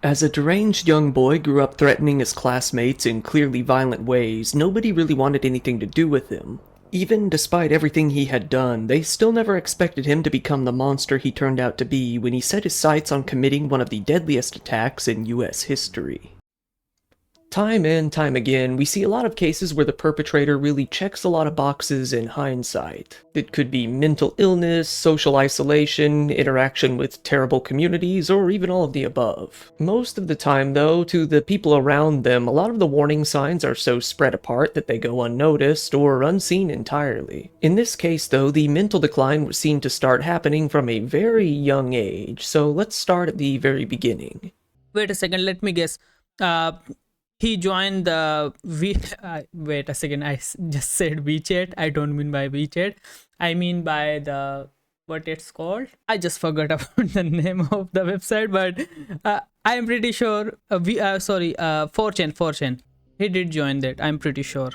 As a deranged young boy grew up threatening his classmates in clearly violent ways, nobody really wanted anything to do with him. Even despite everything he had done, they still never expected him to become the monster he turned out to be when he set his sights on committing one of the deadliest attacks in US history. Time and time again, we see a lot of cases where the perpetrator really checks a lot of boxes in hindsight. It could be mental illness, social isolation, interaction with terrible communities, or even all of the above. Most of the time, though, to the people around them, a lot of the warning signs are so spread apart that they go unnoticed or unseen entirely. In this case, though, the mental decline was seen to start happening from a very young age, so let's start at the very beginning. Wait a second, let me guess. He joined the wait a second, just said WeChat. I don't mean by WeChat. I mean by the what it's called. I just forgot about the name of the website, but I am pretty sure. 4chan. He did join that. I'm pretty sure.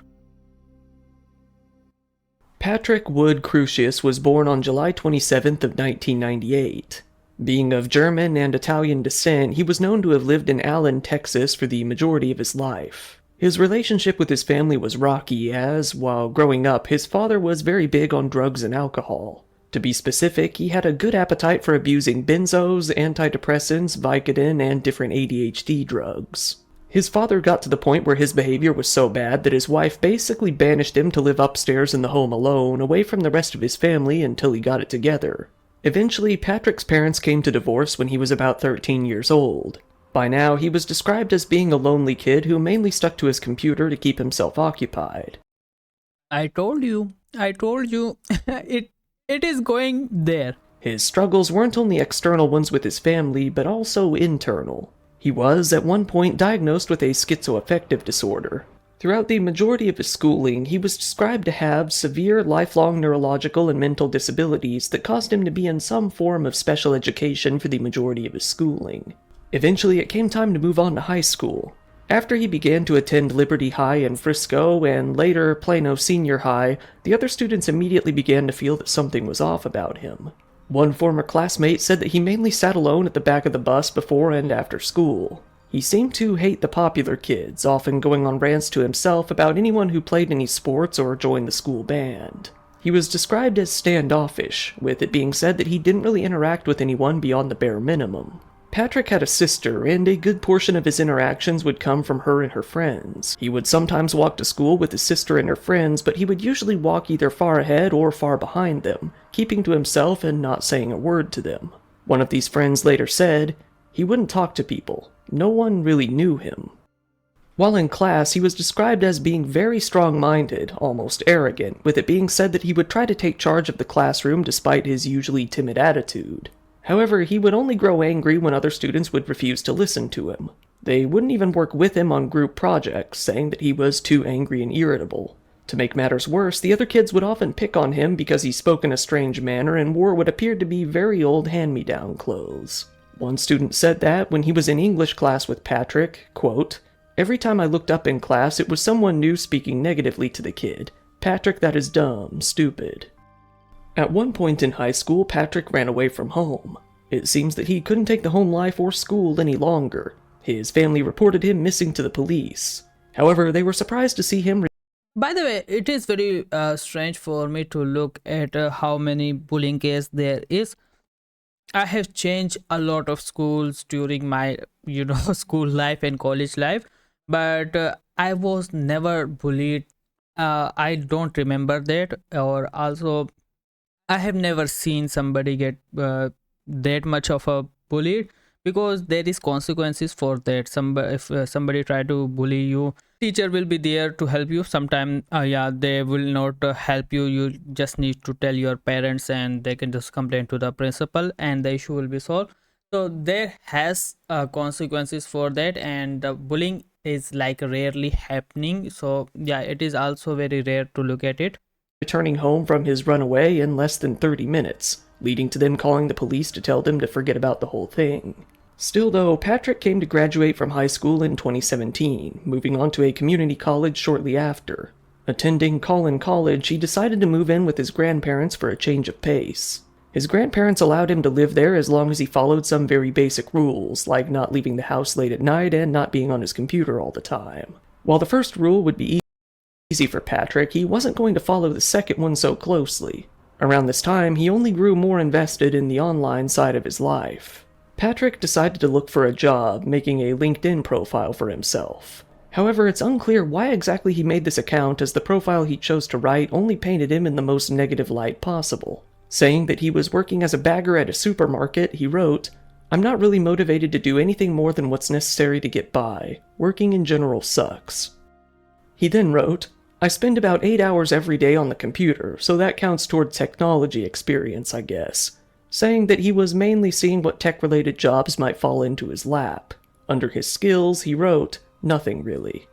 Patrick Wood Crusius was born on July 27th of 1998. Being of German and Italian descent, he was known to have lived in Allen, Texas for the majority of his life. His relationship with his family was rocky as, while growing up, his father was very big on drugs and alcohol. To be specific, he had a good appetite for abusing benzos, antidepressants, Vicodin, and different ADHD drugs. His father got to the point where his behavior was so bad that his wife basically banished him to live upstairs in the home alone, away from the rest of his family until he got it together. Eventually, Patrick's parents came to divorce when he was about 13 years old. By now, he was described as being a lonely kid who mainly stuck to his computer to keep himself occupied. I told you. it is going there. His struggles weren't only external ones with his family, but also internal. He was, at one point, diagnosed with a schizoaffective disorder. Throughout the majority of his schooling, he was described to have severe lifelong neurological and mental disabilities that caused him to be in some form of special education for the majority of his schooling. Eventually, it came time to move on to high school. After he began to attend Liberty High in Frisco and later Plano Senior High, the other students immediately began to feel that something was off about him. One former classmate said that he mainly sat alone at the back of the bus before and after school. He seemed to hate the popular kids, often going on rants to himself about anyone who played any sports or joined the school band. He was described as standoffish, with it being said that he didn't really interact with anyone beyond the bare minimum. Patrick had a sister, and a good portion of his interactions would come from her and her friends. He would sometimes walk to school with his sister and her friends, but he would usually walk either far ahead or far behind them, keeping to himself and not saying a word to them. One of these friends later said, "He wouldn't talk to people. No one really knew him." While in class, he was described as being very strong-minded, almost arrogant, with it being said that he would try to take charge of the classroom despite his usually timid attitude. However, he would only grow angry when other students would refuse to listen to him. They wouldn't even work with him on group projects, saying that he was too angry and irritable. To make matters worse, the other kids would often pick on him because he spoke in a strange manner and wore what appeared to be very old hand-me-down clothes. One student said that, when he was in English class with Patrick, quote, "Every time I looked up in class, it was someone new speaking negatively to the kid. Patrick, that is dumb, stupid." At one point in high school, Patrick ran away from home. It seems that he couldn't take the home life or school any longer. His family reported him missing to the police. However, they were surprised to see him. By the way, it is very strange for me to look at how many bullying cases there is. I have changed a lot of schools during my, school life and college life, but I was never bullied. I don't remember that, or also I have never seen somebody get that much of a bullied, because there is consequences for that. If somebody try to bully you, teacher will be there to help you. Sometimes they will not help you. You just need to tell your parents and they can just complain to the principal and the issue will be solved. So there has consequences for that, and bullying is like rarely happening. So yeah, it is also very rare to look at it. Returning home from his runaway in less than 30 minutes, leading to them calling the police to tell them to forget about the whole thing. Still though, Patrick came to graduate from high school in 2017, moving on to a community college shortly after. Attending Collin College, he decided to move in with his grandparents for a change of pace. His grandparents allowed him to live there as long as he followed some very basic rules, like not leaving the house late at night and not being on his computer all the time. While the first rule would be easy for Patrick, he wasn't going to follow the second one so closely. Around this time, he only grew more invested in the online side of his life. Patrick decided to look for a job, making a LinkedIn profile for himself. However, it's unclear why exactly he made this account, as the profile he chose to write only painted him in the most negative light possible. Saying that he was working as a bagger at a supermarket, he wrote, "I'm not really motivated to do anything more than what's necessary to get by. Working in general sucks." He then wrote, "I spend about 8 hours every day on the computer, so that counts toward technology experience, I guess," saying that he was mainly seeing what tech-related jobs might fall into his lap. Under his skills, he wrote, "Nothing really."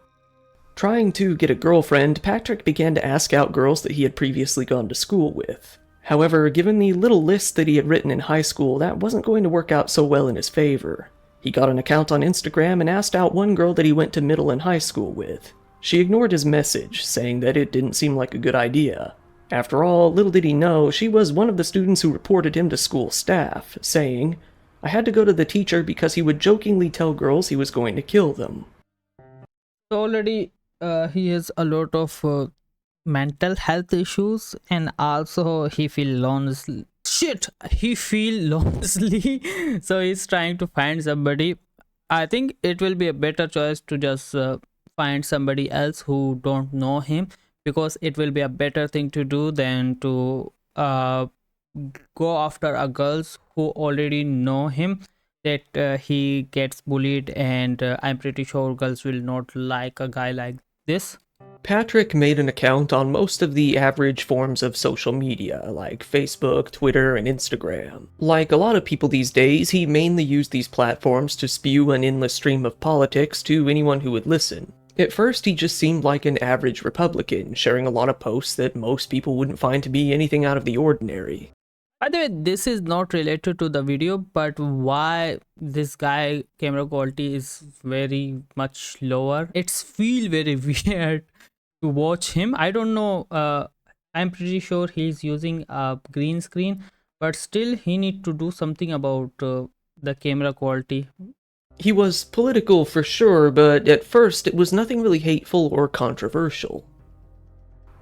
Trying to get a girlfriend, Patrick began to ask out girls that he had previously gone to school with. However, given the little list that he had written in high school, that wasn't going to work out so well in his favor. He got an account on Instagram and asked out one girl that he went to middle and high school with. She ignored his message, saying that it didn't seem like a good idea. After all, little did he know, she was one of the students who reported him to school staff, saying, "I had to go to the teacher because he would jokingly tell girls he was going to kill them." Already he has a lot of mental health issues, and also he feel lonely. He feel lonely. So he's trying to find somebody. I think it will be a better choice to just find somebody else who don't know him, because it will be a better thing to do than to go after a girls who already know him, that he gets bullied, and I'm pretty sure girls will not like a guy like this. Patrick made an account on most of the average forms of social media, like Facebook, Twitter, and Instagram. Like a lot of people these days, he mainly used these platforms to spew an endless stream of politics to anyone who would listen. At first, he just seemed like an average Republican, sharing a lot of posts that most people wouldn't find to be anything out of the ordinary. By the way, this is not related to the video, but why this guy camera quality is very much lower? It's feel very weird to watch him. I don't know. I'm pretty sure he's using a green screen, but still he need to do something about the camera quality. He was political for sure, but at first it was nothing really hateful or controversial.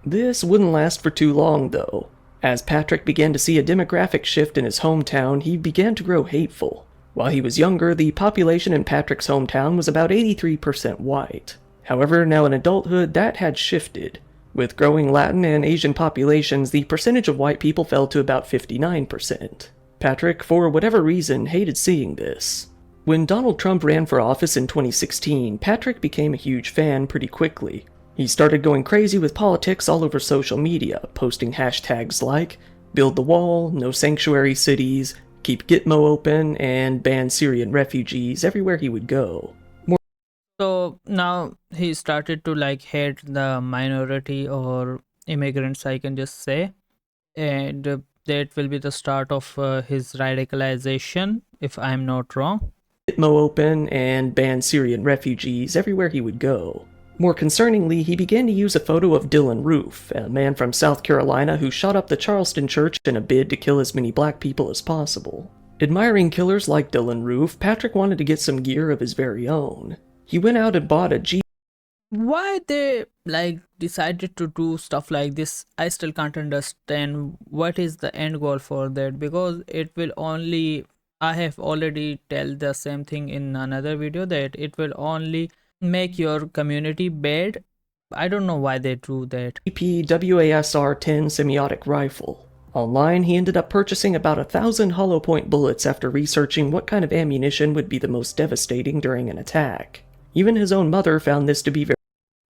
This wouldn't last for too long, though. As Patrick began to see a demographic shift in his hometown, he began to grow hateful. While he was younger, the population in Patrick's hometown was about 83% white. However, now in adulthood, that had shifted. With growing Latin and Asian populations, the percentage of white people fell to about 59%. Patrick, for whatever reason, hated seeing this. When Donald Trump ran for office in 2016, Patrick became a huge fan pretty quickly. He started going crazy with politics all over social media, posting hashtags like "Build the Wall," "No Sanctuary Cities," "Keep Gitmo Open," and "Ban Syrian Refugees" everywhere he would go. So now he started to like hate the minority or immigrants, I can just say, and that will be the start of his radicalization, if I'm not wrong. Gitmo Open and "Ban Syrian Refugees" everywhere he would go. More concerningly, he began to use a photo of Dylan Roof, a man from South Carolina who shot up the Charleston church in a bid to kill as many black people as possible. Admiring killers like Dylan Roof, Patrick wanted to get some gear of his very own. He went out and bought a Jeep. Why they like decided to do stuff like this, I still can't understand what is the end goal for that, because it will only, I have already tell the same thing in another video, that it will only make your community bad. I don't know why they do that. WASR-10 semiotic rifle. Online, he ended up purchasing about 1,000 hollow point bullets after researching what kind of ammunition would be the most devastating during an attack. Even his own mother found this to be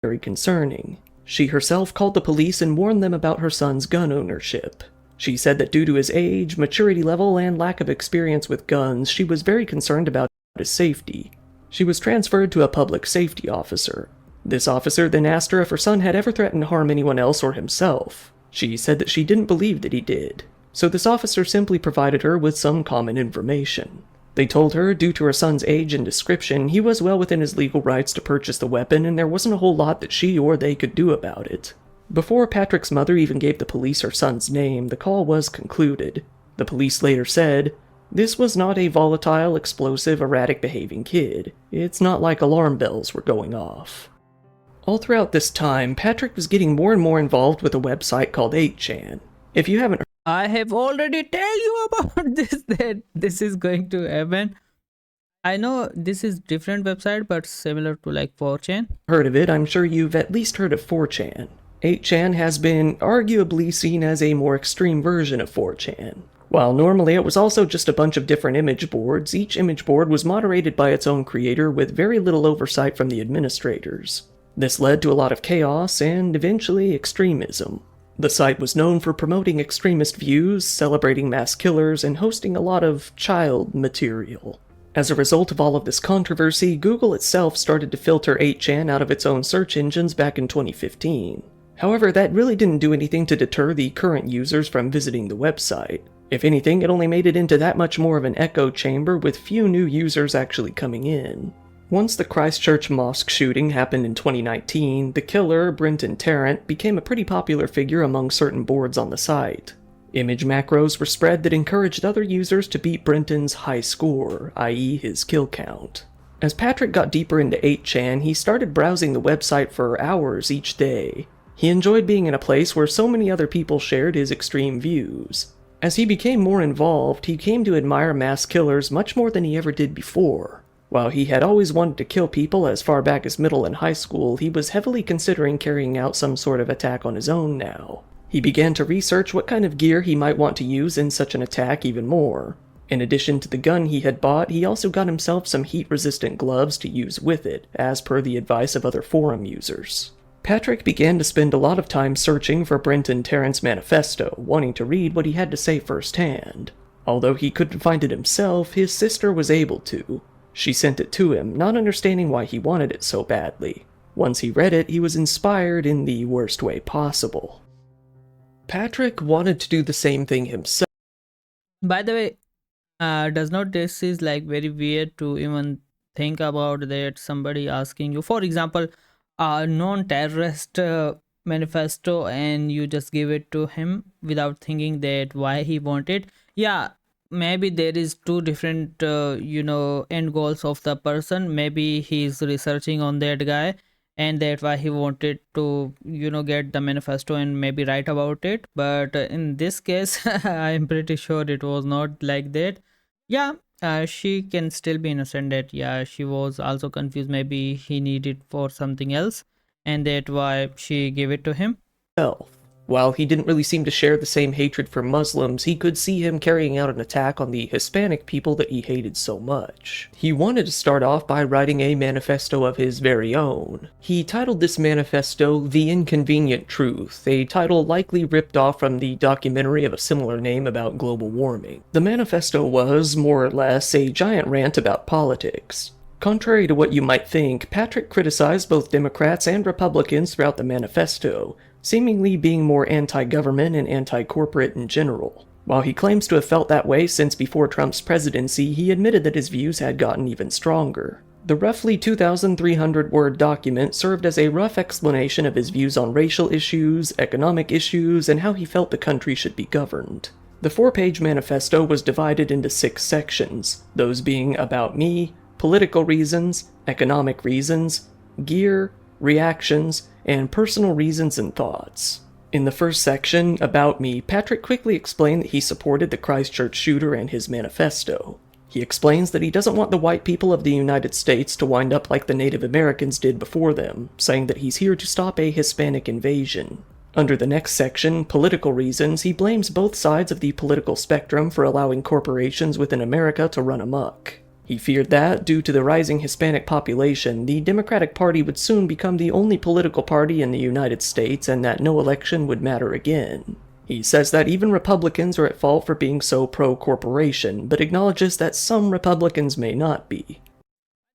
very concerning. She herself called the police and warned them about her son's gun ownership. She said that due to his age, maturity level, and lack of experience with guns, she was very concerned about his safety. She was transferred to a public safety officer. This officer then asked her if her son had ever threatened to harm anyone else or himself. She said that she didn't believe that he did. So this officer simply provided her with some common information. They told her, due to her son's age and description, he was well within his legal rights to purchase the weapon, and there wasn't a whole lot that she or they could do about it. Before Patrick's mother even gave the police her son's name, the call was concluded. The police later said, "This was not a volatile, explosive, erratic behaving kid. It's not like alarm bells were going off." All throughout this time, Patrick was getting more and more involved with a website called 8chan. If you haven't I have already tell you about this, that this is going to happen. I know this is different website, but similar to like 4chan. heard of it, I'm sure you've at least heard of 4chan. 8chan has been arguably seen as a more extreme version of 4chan. While normally it was also just a bunch of different image boards, each image board was moderated by its own creator with very little oversight from the administrators. This led to a lot of chaos and, eventually, extremism. The site was known for promoting extremist views, celebrating mass killers, and hosting a lot of child material. As a result of all of this controversy, Google itself started to filter 8chan out of its own search engines back in 2015. However, that really didn't do anything to deter the current users from visiting the website. If anything, it only made it into that much more of an echo chamber with few new users actually coming in. Once the Christchurch mosque shooting happened in 2019, the killer, Brenton Tarrant, became a pretty popular figure among certain boards on the site. Image macros were spread that encouraged other users to beat Brenton's high score, i.e. his kill count. As Patrick got deeper into 8chan, he started browsing the website for hours each day. He enjoyed being in a place where so many other people shared his extreme views. As he became more involved, he came to admire mass killers much more than he ever did before. While he had always wanted to kill people as far back as middle and high school, he was heavily considering carrying out some sort of attack on his own now. He began to research what kind of gear he might want to use in such an attack even more. In addition to the gun he had bought, he also got himself some heat-resistant gloves to use with it, as per the advice of other forum users. Patrick began to spend a lot of time searching for Brenton Tarrant's manifesto, wanting to read what he had to say firsthand. Although he couldn't find it himself, his sister was able to. She sent it to him, not understanding why he wanted it so badly. Once he read it, he was inspired in the worst way possible. Patrick wanted to do the same thing himself. By the way, does not this is like very weird to even think about that somebody asking you, for example, a non-terrorist manifesto, and you just give it to him without thinking that why he wanted. Yeah, maybe there is two different end goals of the person. Maybe he's researching on that guy, and that's why he wanted to get the manifesto and maybe write about it. But in this case, I'm pretty sure it was not like that. Yeah, she can still be innocent that yeah, she was also confused, maybe he needed for something else, and that why she gave it to him. While he didn't really seem to share the same hatred for Muslims, he could see him carrying out an attack on the Hispanic people that he hated so much. He wanted to start off by writing a manifesto of his very own. He titled this manifesto The Inconvenient Truth, a title likely ripped off from the documentary of a similar name about global warming. The manifesto was, more or less, a giant rant about politics. Contrary to what you might think, Patrick criticized both Democrats and Republicans throughout the manifesto, seemingly being more anti-government and anti-corporate in general. While he claims to have felt that way since before Trump's presidency, he admitted that his views had gotten even stronger. The roughly 2,300-word document served as a rough explanation of his views on racial issues, economic issues, and how he felt the country should be governed. The 4-page manifesto was divided into 6 sections, those being about me, political reasons, economic reasons, gear, reactions, and personal reasons and thoughts. In the first section, About Me, Patrick quickly explained that he supported the Christchurch shooter and his manifesto. He explains that he doesn't want the white people of the United States to wind up like the Native Americans did before them, saying that he's here to stop a Hispanic invasion. Under the next section, Political Reasons, he blames both sides of the political spectrum for allowing corporations within America to run amok. He feared that, due to the rising Hispanic population, the Democratic Party would soon become the only political party in the United States and that no election would matter again. He says that even Republicans are at fault for being so pro-corporation, but acknowledges that some Republicans may not be.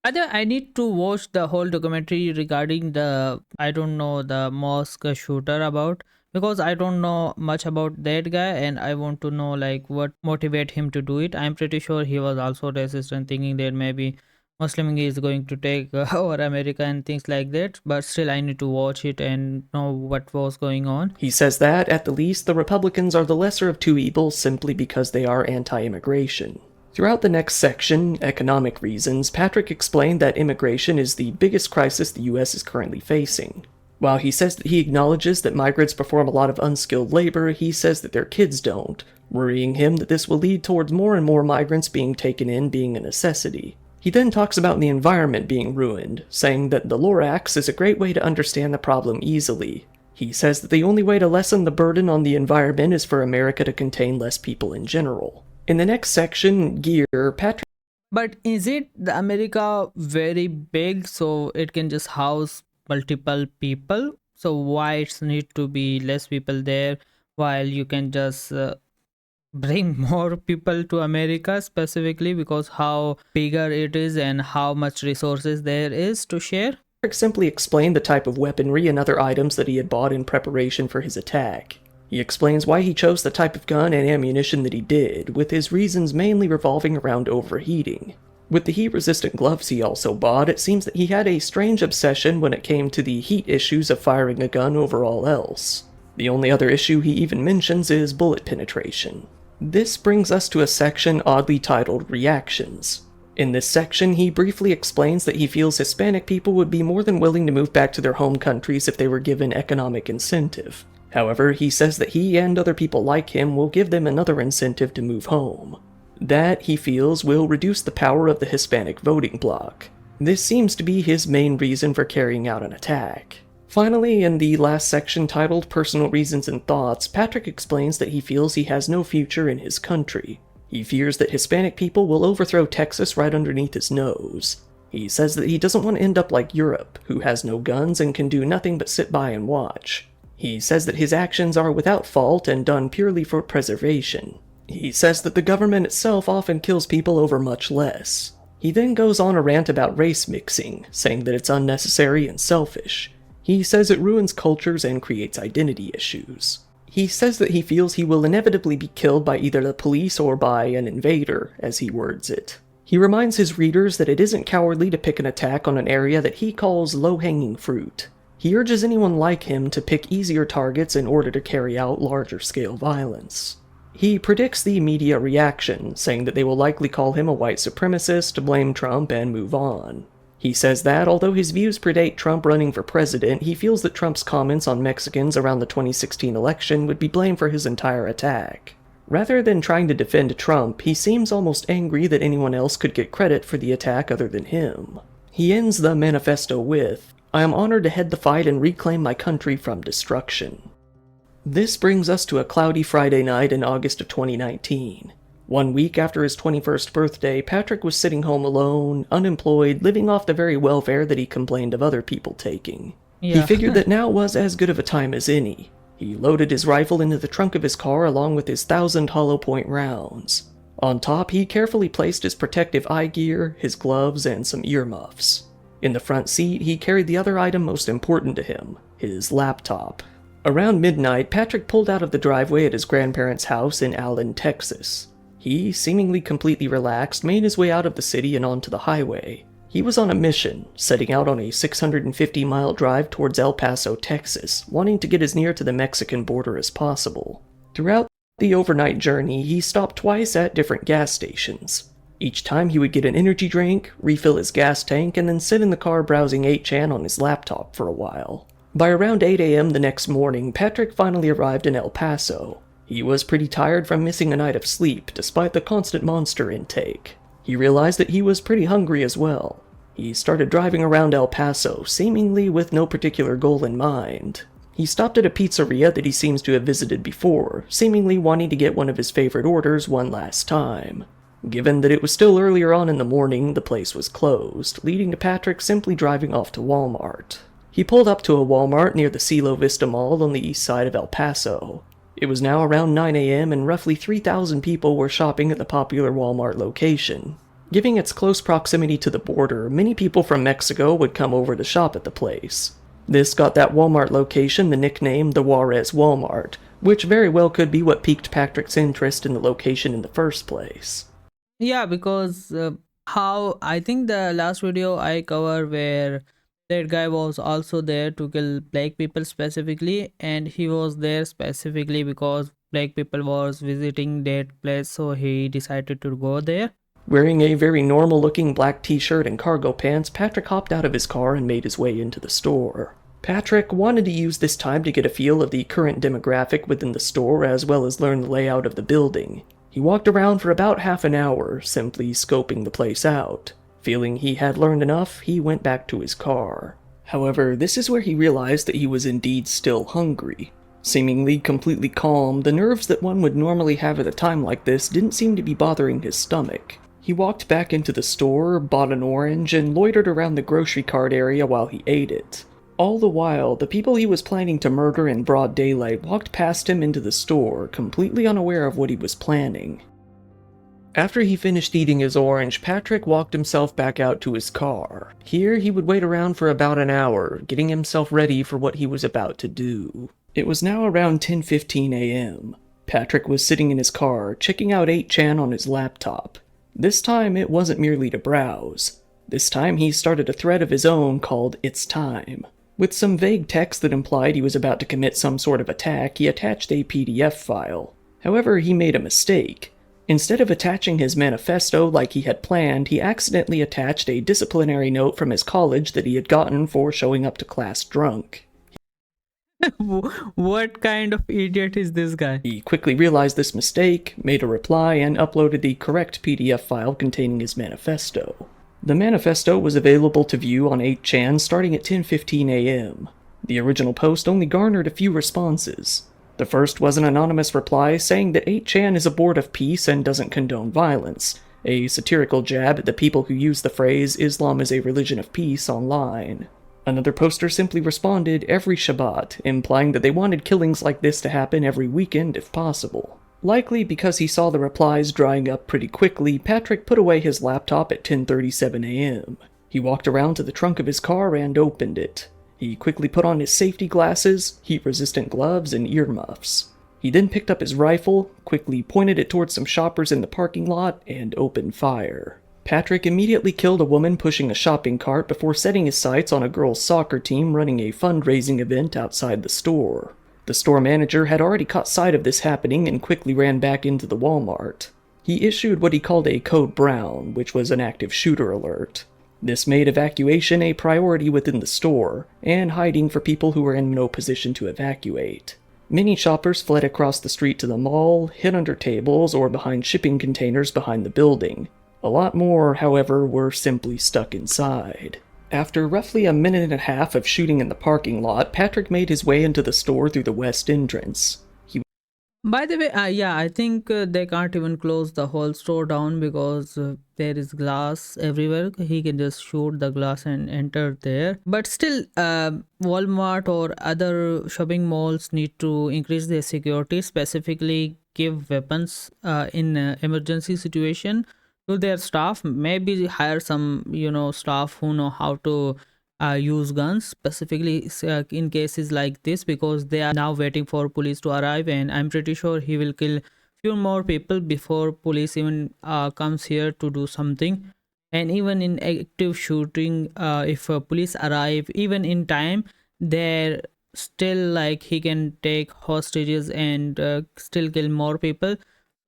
I need to watch the whole documentary regarding the, I don't know, the mosque shooter about, because I don't know much about that guy and I want to know like what motivate him to do it. I'm pretty sure he was also racist and thinking that maybe Muslim is going to take over America and things like that. But still, I need to watch it and know what was going on. He says that, at the least, the Republicans are the lesser of two evils simply because they are anti-immigration. Throughout the next section, Economic Reasons, Patrick explained that immigration is the biggest crisis the US is currently facing. While he says that he acknowledges that migrants perform a lot of unskilled labor, he says that their kids don't, worrying him that this will lead towards more and more migrants being taken in being a necessity. He then talks about the environment being ruined, saying that the Lorax is a great way to understand the problem easily. He says that the only way to lessen the burden on the environment is for America to contain less people in general. In the next section, Gear, Patrick... But is it the America very big so it can just house multiple people? So why it's need to be less people there while you can just bring more people to America, specifically because how bigger it is and how much resources there is to share? simply explained the type of weaponry and other items that he had bought in preparation for his attack. He explains why he chose the type of gun and ammunition that he did, with his reasons mainly revolving around overheating. With the heat-resistant gloves he also bought, it seems that he had a strange obsession when it came to the heat issues of firing a gun over all else. The only other issue he even mentions is bullet penetration. This brings us to a section oddly titled Reactions. In this section, he briefly explains that he feels Hispanic people would be more than willing to move back to their home countries if they were given economic incentive. However, he says that he and other people like him will give them another incentive to move home. That, he feels, will reduce the power of the Hispanic voting bloc. This seems to be his main reason for carrying out an attack. Finally, in the last section titled Personal Reasons and Thoughts, Patrick explains that he feels he has no future in his country. He fears that Hispanic people will overthrow Texas right underneath his nose. He says that he doesn't want to end up like Europe, who has no guns and can do nothing but sit by and watch. He says that his actions are without fault and done purely for preservation. He says that the government itself often kills people over much less. He then goes on a rant about race mixing, saying that it's unnecessary and selfish. He says it ruins cultures and creates identity issues. He says that he feels he will inevitably be killed by either the police or by an invader, as he words it. He reminds his readers that it isn't cowardly to pick an attack on an area that he calls low-hanging fruit. He urges anyone like him to pick easier targets in order to carry out larger-scale violence. He predicts the media reaction, saying that they will likely call him a white supremacist, blame Trump, and move on. He says that, although his views predate Trump running for president, he feels that Trump's comments on Mexicans around the 2016 election would be blamed for his entire attack. Rather than trying to defend Trump, he seems almost angry that anyone else could get credit for the attack other than him. He ends the manifesto with, "I am honored to head the fight and reclaim my country from destruction." This brings us to a cloudy Friday night in August of 2019. 1 week after his 21st birthday, Patrick was sitting home alone, unemployed, living off the very welfare that he complained of other people taking. Yeah. He figured that now was as good of a time as any. He loaded his rifle into the trunk of his car along with his 1,000 hollow point rounds. On top, he carefully placed his protective eye gear, his gloves, and some earmuffs. In the front seat, he carried the other item most important to him, his laptop. Around midnight, Patrick pulled out of the driveway at his grandparents' house in Allen, Texas. He, seemingly completely relaxed, made his way out of the city and onto the highway. He was on a mission, setting out on a 650-mile drive towards El Paso, Texas, wanting to get as near to the Mexican border as possible. Throughout the overnight journey, he stopped twice at different gas stations. Each time he would get an energy drink, refill his gas tank, and then sit in the car browsing 8chan on his laptop for a while. By around 8 a.m. the next morning, Patrick finally arrived in El Paso. He was pretty tired from missing a night of sleep, despite the constant monster intake. He realized that he was pretty hungry as well. He started driving around El Paso, seemingly with no particular goal in mind. He stopped at a pizzeria that he seems to have visited before, seemingly wanting to get one of his favorite orders one last time. Given that it was still earlier on in the morning, the place was closed, leading to Patrick simply driving off to Walmart. He pulled up to a Walmart near the Cielo Vista Mall on the east side of El Paso. It was now around 9 a.m. and roughly 3,000 people were shopping at the popular Walmart location. Given its close proximity to the border, many people from Mexico would come over to shop at the place. This got that Walmart location the nickname the Juarez Walmart, which very well could be what piqued Patrick's interest in the location in the first place. Yeah, because how I think the last video I covered where that guy was also there to kill black people specifically, and he was there specifically because black people was visiting that place, so he decided to go there. Wearing a very normal-looking black t-shirt and cargo pants, Patrick hopped out of his car and made his way into the store. Patrick wanted to use this time to get a feel of the current demographic within the store as well as learn the layout of the building. He walked around for about half an hour, simply scoping the place out. Feeling he had learned enough, he went back to his car. However, this is where he realized that he was indeed still hungry. Seemingly completely calm, the nerves that one would normally have at a time like this didn't seem to be bothering his stomach. He walked back into the store, bought an orange, and loitered around the grocery cart area while he ate it. All the while, the people he was planning to murder in broad daylight walked past him into the store, completely unaware of what he was planning. After he finished eating his orange, Patrick walked himself back out to his car. Here, he would wait around for about an hour, getting himself ready for what he was about to do. It was now around 10:15 a.m. Patrick was sitting in his car, checking out 8chan on his laptop. This time, it wasn't merely to browse. This time, he started a thread of his own called It's Time. With some vague text that implied he was about to commit some sort of attack, he attached a PDF file. However, he made a mistake. Instead of attaching his manifesto like he had planned, he accidentally attached a disciplinary note from his college that he had gotten for showing up to class drunk. What kind of idiot is this guy? He quickly realized this mistake, made a reply, and uploaded the correct PDF file containing his manifesto. The manifesto was available to view on 8chan starting at 10:15 a.m. The original post only garnered a few responses. The first was an anonymous reply saying that 8chan is a board of peace and doesn't condone violence, a satirical jab at the people who use the phrase "Islam is a religion of peace" online. Another poster simply responded every Shabbat, implying that they wanted killings like this to happen every weekend if possible. Likely because he saw the replies drying up pretty quickly, Patrick put away his laptop at 10:37 a.m. He walked around to the trunk of his car and opened it. He quickly put on his safety glasses, heat-resistant gloves, and earmuffs. He then picked up his rifle, quickly pointed it towards some shoppers in the parking lot, and opened fire. Patrick immediately killed a woman pushing a shopping cart before setting his sights on a girls' soccer team running a fundraising event outside the store. The store manager had already caught sight of this happening and quickly ran back into the Walmart. He issued what he called a Code Brown, which was an active shooter alert. This made evacuation a priority within the store, and hiding for people who were in no position to evacuate. Many shoppers fled across the street to the mall, hid under tables, or behind shipping containers behind the building. A lot more, however, were simply stuck inside. After roughly a minute and a half of shooting in the parking lot, Patrick made his way into the store through the west entrance. By the way, yeah, I think they can't even close the whole store down because there is glass everywhere. He can just shoot the glass and enter there. But still, Walmart or other shopping malls need to increase their security, specifically give weapons in emergency situation to their staff. Maybe hire some, staff who know how to use guns specifically in cases like this, because they are now waiting for police to arrive, and I'm pretty sure he will kill few more people before police even comes here to do something. And even in active shooting, if police arrive even in time, they're still like he can take hostages and still kill more people.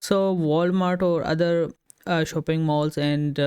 So Walmart or other shopping malls and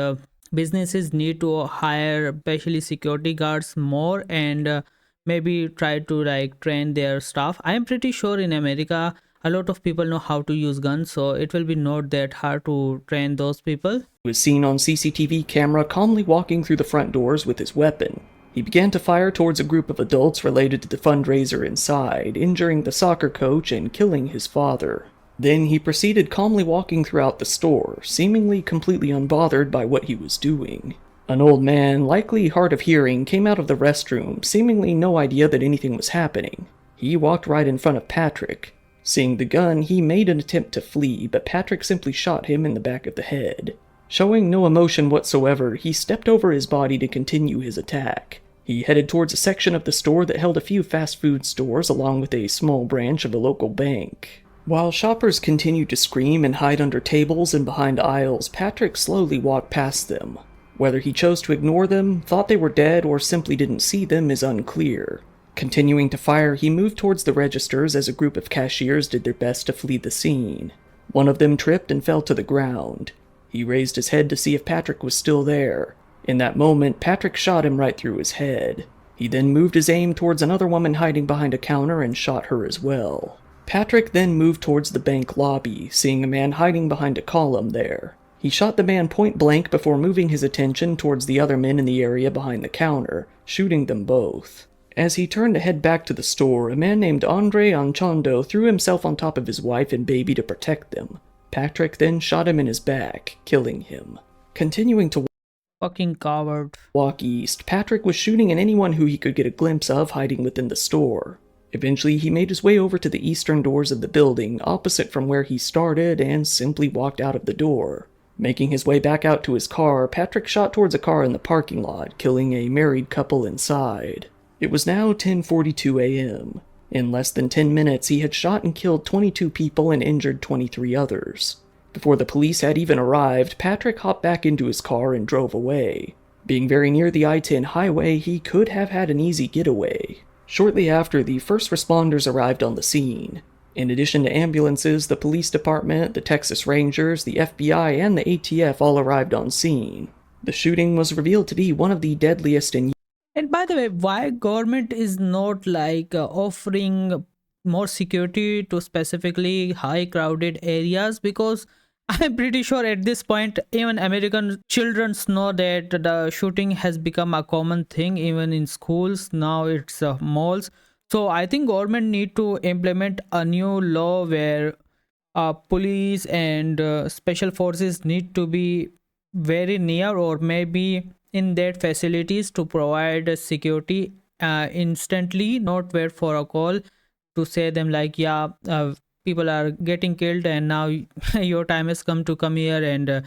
businesses need to hire especially security guards more, and maybe try to like train their staff. I'm pretty sure in America a lot of people know how to use guns, so it will be not that hard to train those people. He was seen on CCTV camera calmly walking through the front doors with his weapon. He began to fire towards a group of adults related to the fundraiser inside, injuring the soccer coach and killing his father. Then he proceeded calmly walking throughout the store, seemingly completely unbothered by what he was doing. An old man, likely hard of hearing, came out of the restroom, seemingly no idea that anything was happening. He walked right in front of Patrick. Seeing the gun, he made an attempt to flee, but Patrick simply shot him in the back of the head. Showing no emotion whatsoever, he stepped over his body to continue his attack. He headed towards a section of the store that held a few fast food stores along with a small branch of a local bank. While shoppers continued to scream and hide under tables and behind aisles, Patrick slowly walked past them. Whether he chose to ignore them, thought they were dead, or simply didn't see them is unclear. Continuing to fire, he moved towards the registers as a group of cashiers did their best to flee the scene. One of them tripped and fell to the ground. He raised his head to see if Patrick was still there. In that moment, Patrick shot him right through his head. He then moved his aim towards another woman hiding behind a counter and shot her as well. Patrick then moved towards the bank lobby, seeing a man hiding behind a column there. He shot the man point blank before moving his attention towards the other men in the area behind the counter, shooting them both. As he turned to head back to the store, a man named Andre Anchondo threw himself on top of his wife and baby to protect them. Patrick then shot him in his back, killing him. Continuing to Fucking coward. walk east, Patrick was shooting at anyone who he could get a glimpse of hiding within the store. Eventually, he made his way over to the eastern doors of the building, opposite from where he started, and simply walked out of the door. Making his way back out to his car, Patrick shot towards a car in the parking lot, killing a married couple inside. It was now 10:42 a.m. In less than 10 minutes, he had shot and killed 22 people and injured 23 others. Before the police had even arrived, Patrick hopped back into his car and drove away. Being very near the I-10 highway, he could have had an easy getaway. Shortly after, the first responders arrived on the scene. In addition to ambulances, the police department, the Texas Rangers, the FBI, and the ATF all arrived on scene. The shooting was revealed to be one of the deadliest in And by the way, why government is not like offering more security to specifically high crowded areas? Because I'm pretty sure at this point even American children know that the shooting has become a common thing even in schools. Now it's malls. So I think government need to implement a new law where police and special forces need to be very near or maybe in that facilities to provide security instantly, not wait for a call to say them like, yeah, people are getting killed and now your time has come to come here and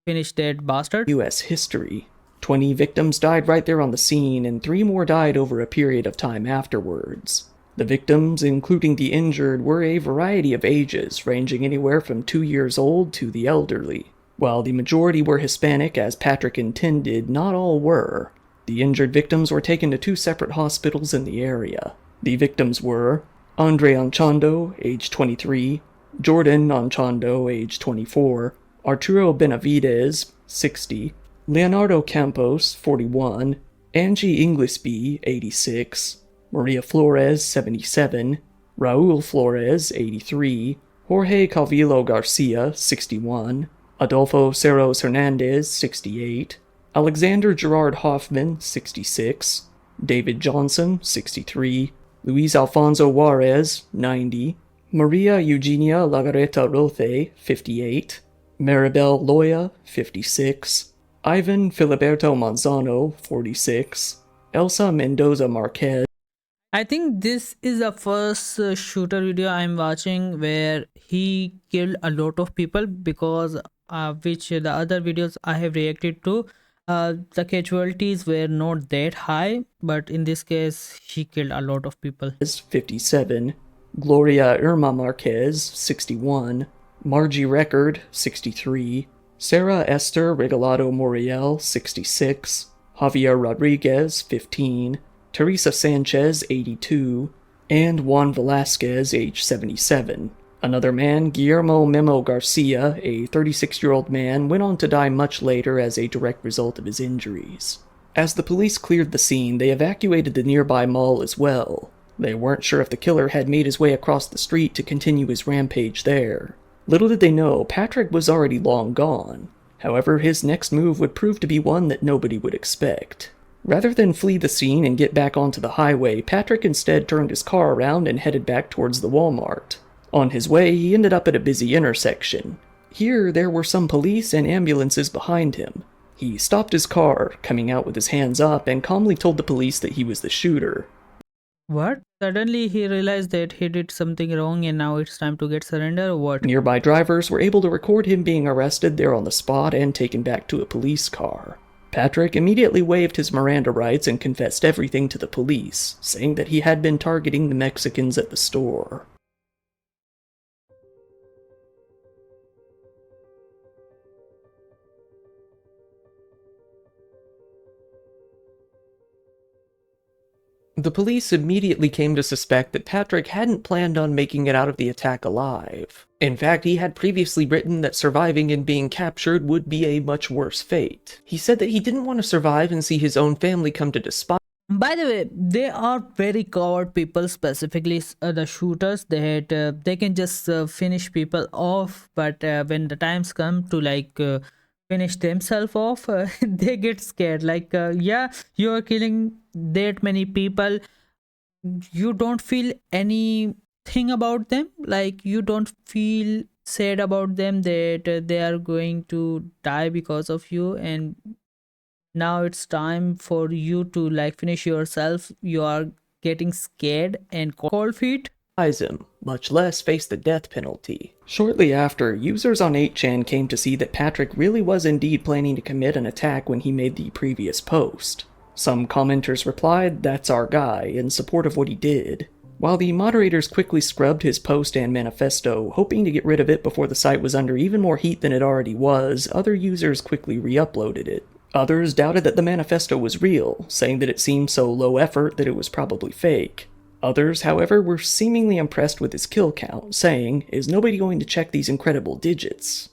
finish that bastard. U.S. history. 20 victims died right there on the scene, and 3 more died over a period of time afterwards. The victims, including the injured, were a variety of ages, ranging anywhere from 2 years old to the elderly. While the majority were Hispanic, as Patrick intended, not all were. The injured victims were taken to 2 separate hospitals in the area. The victims were Andre Anchondo, age 23, Jordan Anchondo, age 24, Arturo Benavides, 60, Leonardo Campos, 41, Angie Inglesby, 86, Maria Flores, 77, Raul Flores, 83, Jorge Calvillo Garcia, 61, Adolfo Cerros Hernandez, 68, Alexander Gerard Hoffman, 66, David Johnson, 63, Luis Alfonso Juarez, 90, Maria Eugenia Lagareta Rothe, 58, Maribel Loya, 56, Ivan Filiberto Manzano, 46, Elsa Mendoza Marquez. I think this is the first shooter video I'm watching where he killed a lot of people because which the other videos I have reacted to, the casualties were not that high, but in this case he killed a lot of people. 57, Gloria Irma Marquez, 61, Margie Record, 63, Sarah Esther Regalado Moriel, 66, Javier Rodriguez, 15, Teresa Sanchez, 82, and Juan Velasquez, age 77. Another man, Guillermo Memo Garcia, a 36-year-old man, went on to die much later as a direct result of his injuries. As the police cleared the scene, they evacuated the nearby mall as well. They weren't sure if the killer had made his way across the street to continue his rampage there. Little did they know, Patrick was already long gone. However, his next move would prove to be one that nobody would expect. Rather than flee the scene and get back onto the highway, Patrick instead turned his car around and headed back towards the Walmart. On his way, he ended up at a busy intersection. Here, there were some police and ambulances behind him. He stopped his car, coming out with his hands up, and calmly told the police that he was the shooter. What? Suddenly he realized that he did something wrong and now it's time to get surrender or what? Nearby drivers were able to record him being arrested there on the spot and taken back to a police car. Patrick immediately waived his Miranda rights and confessed everything to the police, saying that he had been targeting the Mexicans at the store. The police immediately came to suspect that Patrick hadn't planned on making it out of the attack alive. In fact, he had previously written that surviving and being captured would be a much worse fate. He said that he didn't want to survive and see his own family come to despise. By the way, they are very coward people, specifically the shooters. That they can just finish people off, but when the times come to finish themselves off, they get scared. Yeah, you are killing that many people. You don't feel anything about them. Like you don't feel sad about them that they are going to die because of you, and now it's time for you to finish yourself. You are getting scared and cold feet. Him, much less face the death penalty. Shortly after, users on 8chan came to see that Patrick really was indeed planning to commit an attack when he made the previous post. Some commenters replied, "That's our guy," in support of what he did, while the moderators quickly scrubbed his post and manifesto, hoping to get rid of it before the site was under even more heat than it already was. Other users quickly re-uploaded it. Others doubted that the manifesto was real, saying that it seemed so low effort that it was probably fake. Others, however, were seemingly impressed with his kill count, saying, "Is nobody going to check these incredible digits?"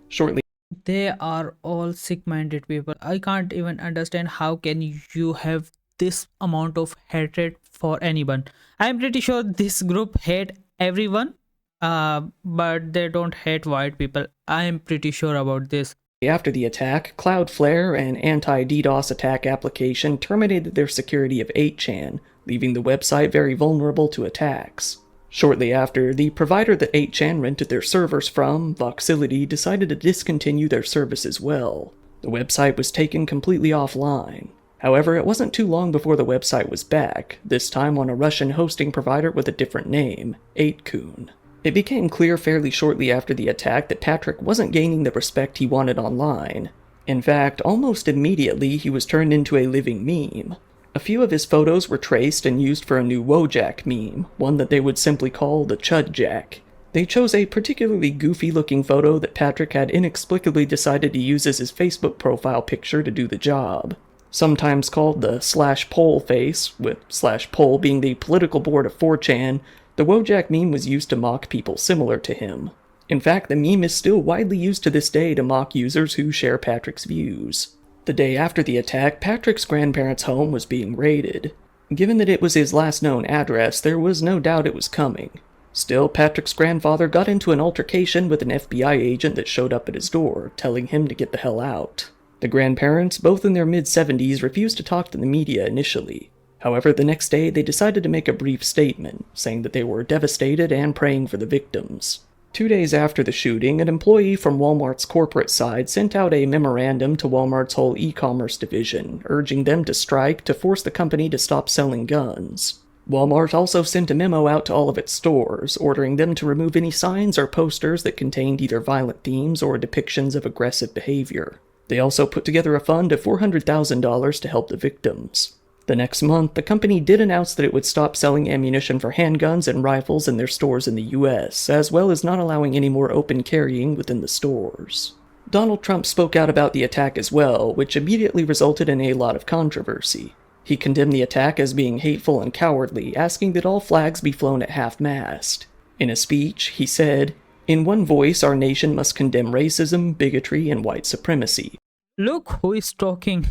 Shortly, They are all sick-minded people. I can't even understand how can you have this amount of hatred for anyone. I'm pretty sure this group hate everyone, but they don't hate white people. I'm pretty sure about this. after the attack, Cloudflare, an anti-DDoS attack application, terminated their security of 8chan, leaving the website very vulnerable to attacks. Shortly after, the provider that 8chan rented their servers from, Voxility, decided to discontinue their service as well. The website was taken completely offline. However, it wasn't too long before the website was back, this time on a Russian hosting provider with a different name, 8kun. It became clear fairly shortly after the attack that Patrick wasn't gaining the respect he wanted online. In fact, almost immediately he was turned into a living meme. A few of his photos were traced and used for a new Wojak meme, one that they would simply call the Chudjack. They chose a particularly goofy-looking photo that Patrick had inexplicably decided to use as his Facebook profile picture to do the job. Sometimes called the /poll face, with /poll being the political board of 4chan, the Wojak meme was used to mock people similar to him. In fact, the meme is still widely used to this day to mock users who share Patrick's views. The day after the attack, Patrick's grandparents' home was being raided. Given that it was his last known address, there was no doubt it was coming. Still, Patrick's grandfather got into an altercation with an FBI agent that showed up at his door, telling him to get the hell out. The grandparents, both in their mid-70s, refused to talk to the media initially. However, the next day they decided to make a brief statement, saying that they were devastated and praying for the victims. 2 days after the shooting, an employee from Walmart's corporate side sent out a memorandum to Walmart's whole e-commerce division, urging them to strike to force the company to stop selling guns. Walmart also sent a memo out to all of its stores, ordering them to remove any signs or posters that contained either violent themes or depictions of aggressive behavior. They also put together a fund of $400,000 to help the victims. The next month, the company did announce that it would stop selling ammunition for handguns and rifles in their stores in the US, as well as not allowing any more open carrying within the stores. Donald Trump spoke out about the attack as well, which immediately resulted in a lot of controversy. He condemned the attack as being hateful and cowardly, asking that all flags be flown at half-mast. In a speech, he said, "In one voice, our nation must condemn racism, bigotry, and white supremacy. Look who is talking.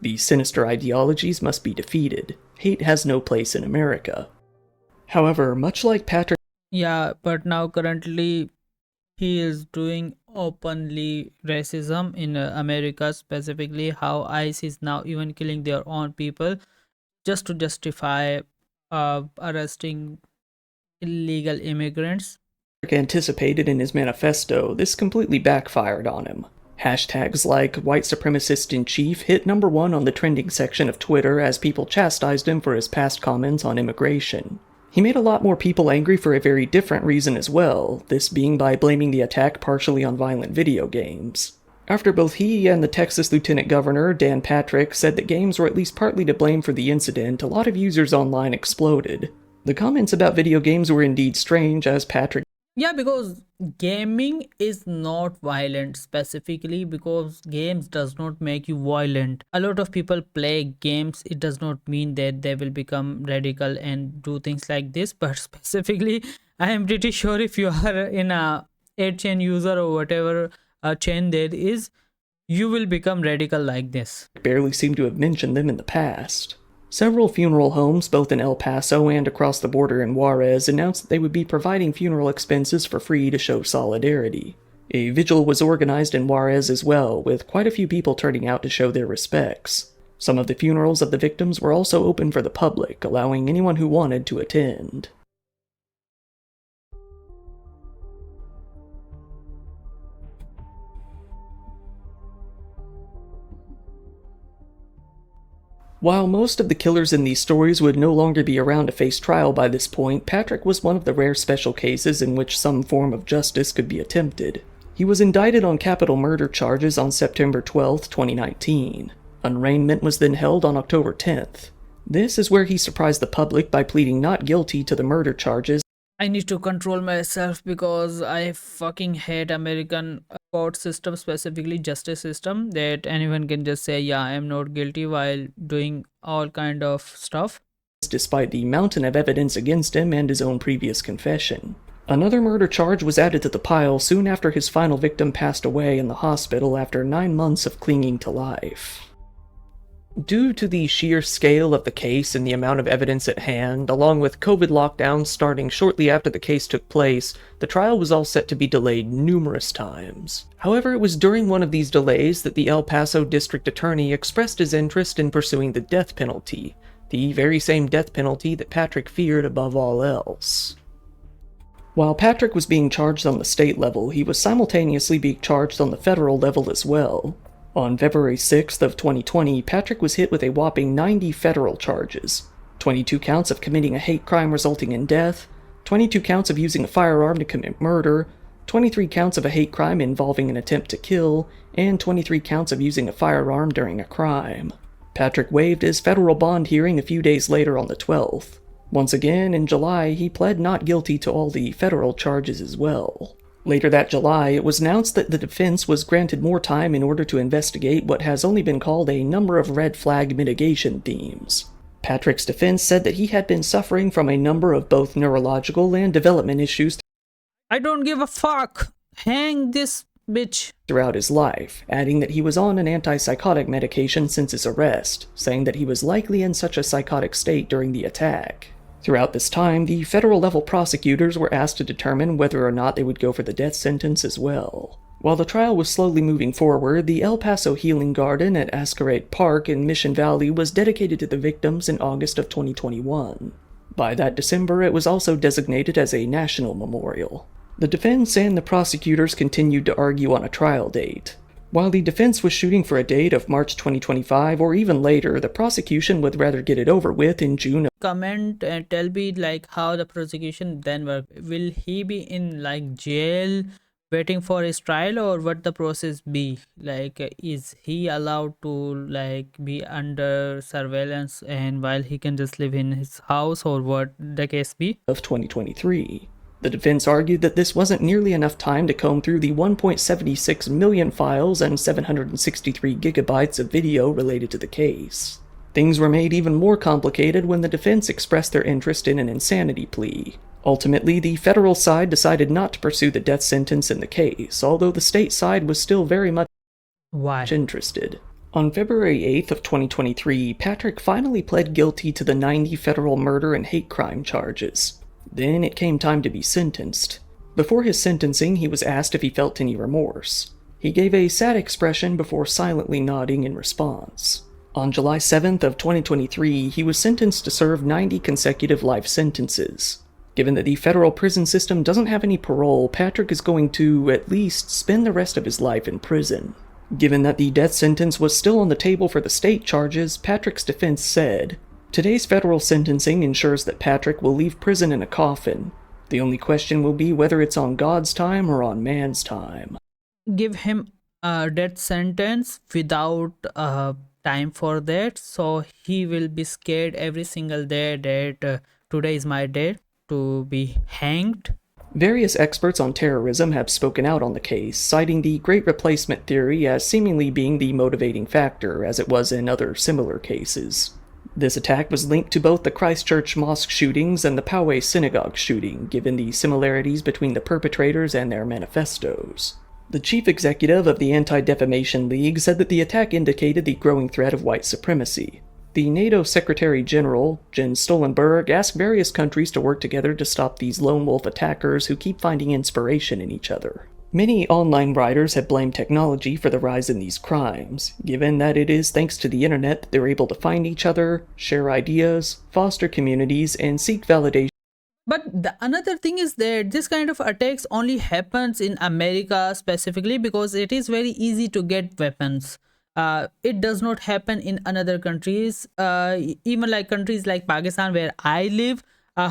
These sinister ideologies must be defeated. Hate has no place in America." However, much like Patrick, Yeah, but now currently he is doing openly racism in America, specifically how ICE is now even killing their own people just to justify arresting illegal immigrants. anticipated in his manifesto, this completely backfired on him. Hashtags like white supremacist in chief hit #1 on the trending section of Twitter as people chastised him for his past comments on immigration. He made a lot more people angry for a very different reason as well, this being by blaming the attack partially on violent video games. After both he and the Texas Lieutenant Governor, Dan Patrick, said that games were at least partly to blame for the incident, a lot of users online exploded. The comments about video games were indeed strange, as Patrick Yeah, because gaming is not violent, specifically because games does not make you violent. A lot of people play games, it does not mean that they will become radical and do things like this, but specifically I am pretty sure if you are in a 8 chain user or whatever chain there is, you will become radical like this. Barely seem to have mentioned them in the past. Several funeral homes, both in El Paso and across the border in Juarez, announced that they would be providing funeral expenses for free to show solidarity. A vigil was organized in Juarez as well, with quite a few people turning out to show their respects. Some of the funerals of the victims were also open for the public, allowing anyone who wanted to attend. While most of the killers in these stories would no longer be around to face trial by this point, Patrick was one of the rare special cases in which some form of justice could be attempted. He was indicted on capital murder charges on September 12, 2019. Arraignment was then held on October 10th. This is where he surprised the public by pleading not guilty to the murder charges. I need to control myself because I fucking hate American court system, specifically justice system, that anyone can just say, yeah, I am not guilty while doing all kind of stuff. Despite the mountain of evidence against him and his own previous confession. Another murder charge was added to the pile soon after his final victim passed away in the hospital after 9 months of clinging to life. Due to the sheer scale of the case and the amount of evidence at hand, along with COVID lockdowns starting shortly after the case took place, the trial was all set to be delayed numerous times. However, it was during one of these delays that the El Paso district attorney expressed his interest in pursuing the death penalty, the very same death penalty that Patrick feared above all else. While Patrick was being charged on the state level, he was simultaneously being charged on the federal level as well. On February 6th of 2020, Patrick was hit with a whopping 90 federal charges. 22 counts of committing a hate crime resulting in death, 22 counts of using a firearm to commit murder, 23 counts of a hate crime involving an attempt to kill, and 23 counts of using a firearm during a crime. Patrick waived his federal bond hearing a few days later on the 12th. Once again, in July, he pled not guilty to all the federal charges as well. Later that July, it was announced that the defense was granted more time in order to investigate what has only been called a number of red flag mitigation themes. Patrick's defense said that he had been suffering from a number of both neurological and development issues I don't give a fuck. Hang this bitch. throughout his life, adding that he was on an antipsychotic medication since his arrest, saying that he was likely in such a psychotic state during the attack. Throughout this time, the federal-level prosecutors were asked to determine whether or not they would go for the death sentence as well. While the trial was slowly moving forward, the El Paso Healing Garden at Ascarate Park in Mission Valley was dedicated to the victims in August of 2021. By that December, it was also designated as a national memorial. The defense and the prosecutors continued to argue on a trial date. While the defense was shooting for a date of March 2025 or even later, the prosecution would rather get it over with in June of Comment and tell me like how the prosecution then work. Will he be in like jail waiting for his trial, or what the process be? Like is he allowed to like be under surveillance and while he can just live in his house, or what the case be? 2023. The defense argued that this wasn't nearly enough time to comb through the 1.76 million files and 763 gigabytes of video related to the case. Things were made even more complicated when the defense expressed their interest in an insanity plea. Ultimately, the federal side decided not to pursue the death sentence in the case, although the state side was still very much interested. On February 8th of 2023, Patrick finally pled guilty to the 90 federal murder and hate crime charges. Then it came time to be sentenced. Before his sentencing, he was asked if he felt any remorse. He gave a sad expression before silently nodding in response. On July 7th of 2023, he was sentenced to serve 90 consecutive life sentences. Given that the federal prison system doesn't have any parole, Patrick is going to, at least, spend the rest of his life in prison. Given that the death sentence was still on the table for the state charges, Patrick's defense said, "Today's federal sentencing ensures that Patrick will leave prison in a coffin. The only question will be whether it's on God's time or on man's time." Give him a death sentence without time for that, so he will be scared every single day that today is my day to be hanged. Various experts on terrorism have spoken out on the case, citing the Great Replacement theory as seemingly being the motivating factor, as it was in other similar cases. This attack was linked to both the Christchurch mosque shootings and the Poway synagogue shooting, given the similarities between the perpetrators and their manifestos. The chief executive of the Anti-Defamation League said that the attack indicated the growing threat of white supremacy. The NATO Secretary General, Jens Stoltenberg, asked various countries to work together to stop these lone wolf attackers who keep finding inspiration in each other. Many online writers have blamed technology for the rise in these crimes, given that it is thanks to the internet that they're able to find each other, share ideas, foster communities, and seek validation. But another thing is that this kind of attacks only happens in America specifically because it is very easy to get weapons. It does not happen in another countries, even like countries like Pakistan where I live,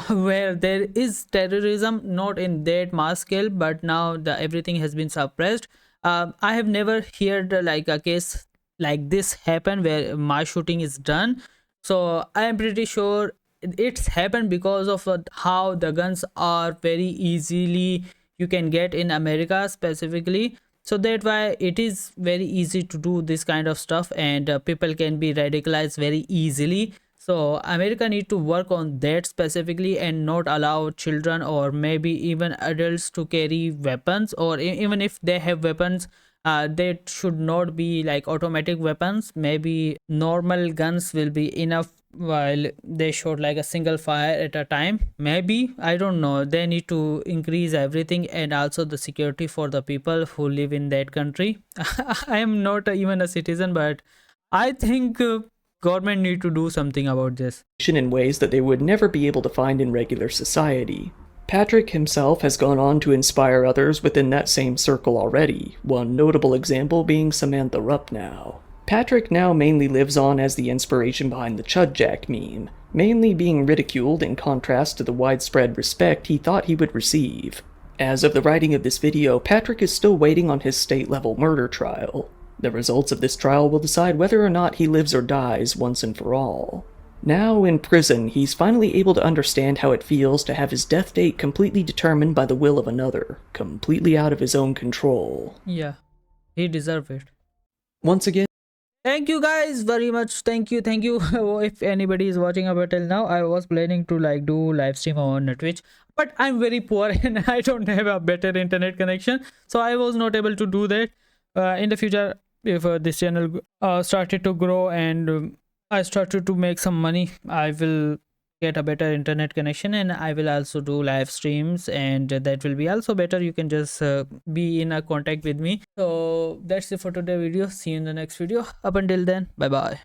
where there is terrorism, not in that mass scale, but now everything has been suppressed. I have never heard like a case like this happen where mass shooting is done. So I am pretty sure it's happened because of how the guns are very easily you can get in America specifically. So that why it is very easy to do this kind of stuff, and people can be radicalized very easily. So America need to work on that specifically and not allow children or maybe even adults to carry weapons, or even if they have weapons, they should not be like automatic weapons. Maybe normal guns will be enough, while they shot like a single fire at a time. Maybe, I don't know, they need to increase everything, and also the security for the people who live in that country. I am not even a citizen, but I think government need to do something about this In ways that they would never be able to find in regular society. Patrick himself has gone on to inspire others within that same circle already, one notable example being Samantha Rupnow. Patrick now mainly lives on as the inspiration behind the Chudjack meme, mainly being ridiculed in contrast to the widespread respect he thought he would receive. As of the writing of this video, Patrick is still waiting on his state-level murder trial. The results of this trial will decide whether or not he lives or dies once and for all. Now in prison, he's finally able to understand how it feels to have his death date completely determined by the will of another, completely out of his own control. Yeah, he deserves it. Once again, thank you guys very much. Thank you. If anybody is watching up until now, I was planning to like do live stream on Twitch, but I'm very poor and I don't have a better internet connection, so I was not able to do that. In the future, if this channel started to grow and I started to make some money, I will get a better internet connection and I will also do live streams, and that will be also better. You can just be in a contact with me. So that's it for today's video. See you in the next video. Up until then, bye bye.